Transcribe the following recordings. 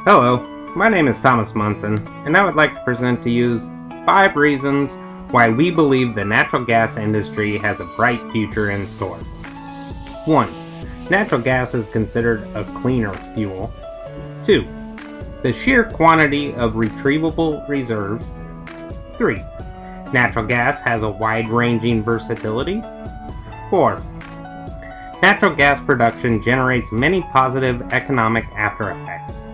Hello, my name is Thomas Munson, and I would like to present to you 5 reasons why we believe the natural gas industry has a bright future in store. 1. Natural gas is considered a cleaner fuel. 2. The sheer quantity of retrievable reserves. 3. Natural gas has a wide-ranging versatility. 4. Natural gas production generates many positive economic after-effects.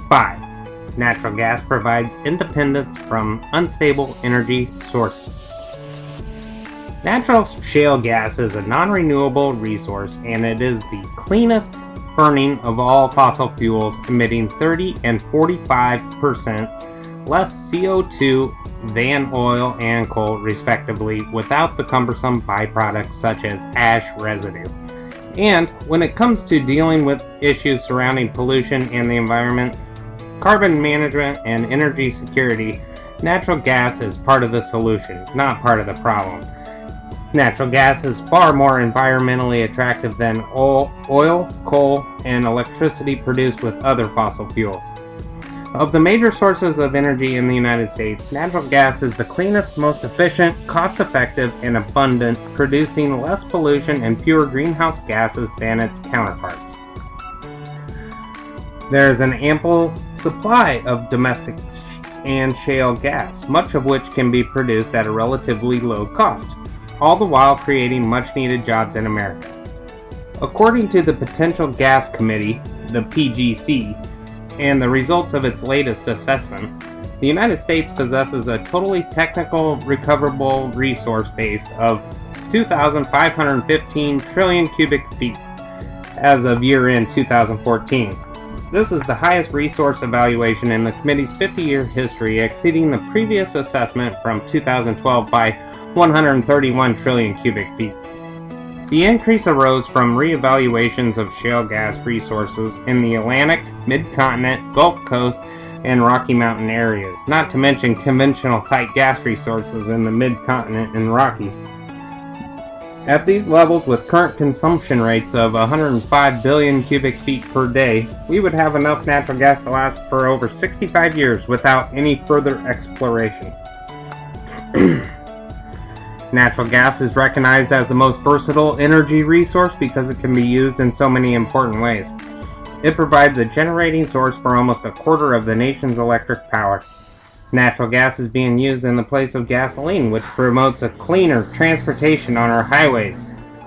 5. Natural gas provides independence from unstable energy sources. Natural shale gas is a non-renewable resource, and it is the cleanest burning of all fossil fuels, emitting 30 and 45% less CO2 than oil and coal, respectively, without the cumbersome byproducts such as ash residue. And when it comes to dealing with issues surrounding pollution and the environment, carbon management, and energy security, natural gas is part of the solution, not part of the problem. Natural gas is far more environmentally attractive than oil, coal, and electricity produced with other fossil fuels. Of the major sources of energy in the United States, natural gas is the cleanest, most efficient, cost-effective, and abundant, producing less pollution and fewer greenhouse gases than its counterparts. There is an ample supply of domestic and shale gas, much of which can be produced at a relatively low cost, all the while creating much-needed jobs in America. According to the Potential Gas Committee, the PGC, and the results of its latest assessment, the United States possesses a totally technical recoverable resource base of 2,515 trillion cubic feet as of year-end 2014. This is the highest resource evaluation in the committee's 50-year history, exceeding the previous assessment from 2012 by 131 trillion cubic feet. The increase arose from reevaluations of shale gas resources in the Atlantic, Mid-Continent, Gulf Coast, and Rocky Mountain areas, not to mention conventional tight gas resources in the Mid-Continent and Rockies. At these levels, with current consumption rates of 105 billion cubic feet per day, we would have enough natural gas to last for over 65 years without any further exploration. Natural gas is recognized as the most versatile energy resource because it can be used in so many important ways. It provides a generating source for almost a quarter of the nation's electric power. Natural gas is being used in the place of gasoline, which promotes a cleaner transportation on our highways.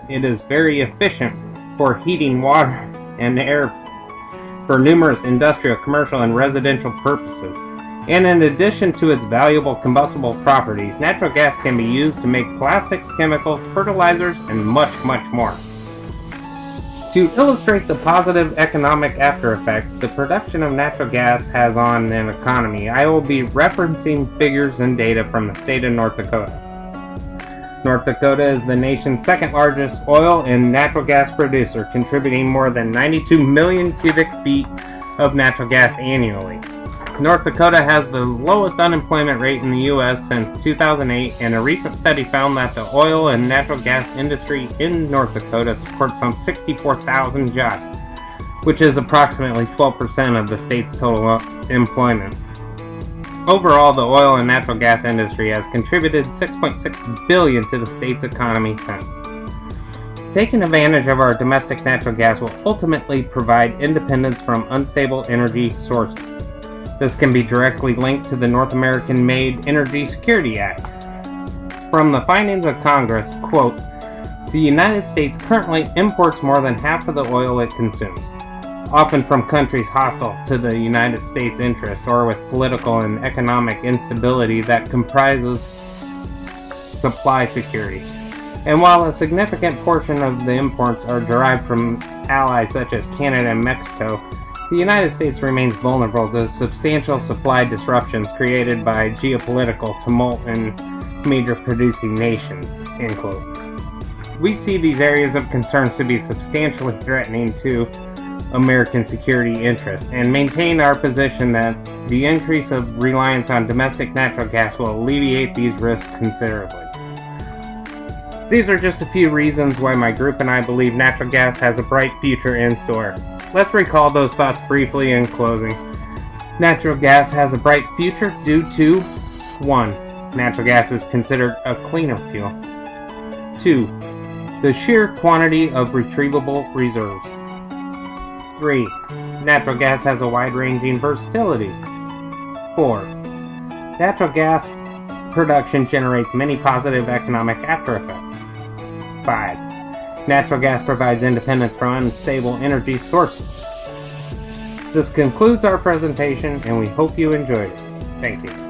It is very efficient for heating water and air for numerous industrial, commercial, and residential purposes. And in addition to its valuable combustible properties, natural gas can be used to make plastics, chemicals, fertilizers, and much, much more. To illustrate the positive economic after-effects the production of natural gas has on an economy, I will be referencing figures and data from the state of North Dakota. North Dakota is the nation's second largest oil and natural gas producer, contributing more than 92 million cubic feet of natural gas annually. North Dakota has the lowest unemployment rate in the U.S. since 2008, and a recent study found that the oil and natural gas industry in North Dakota supports some 64,000 jobs, which is approximately 12% of the state's total employment. Overall, the oil and natural gas industry has contributed $6.6 billion to the state's economy since. Taking advantage of our domestic natural gas will ultimately provide independence from unstable energy sources. This can be directly linked to the North American-made Energy Security Act. From the findings of Congress, quote, "The United States currently imports more than half of the oil it consumes, often from countries hostile to the United States' interest or with political and economic instability that comprises supply security. And while a significant portion of the imports are derived from allies such as Canada and Mexico, the United States remains vulnerable to substantial supply disruptions created by geopolitical tumult in major producing nations," end quote. We see these areas of concerns to be substantially threatening to American security interests, and maintain our position that the increase of reliance on domestic natural gas will alleviate these risks considerably. These are just a few reasons why my group and I believe natural gas has a bright future in store. Let's recall those thoughts briefly in closing. Natural gas has a bright future due to 1. Natural gas is considered a cleaner fuel. 2. The sheer quantity of retrievable reserves. 3. Natural gas has a wide-ranging versatility. 4. Natural gas production generates many positive economic after-effects. 5. Natural gas provides independence from unstable energy sources. This concludes our presentation, and we hope you enjoyed it. Thank you.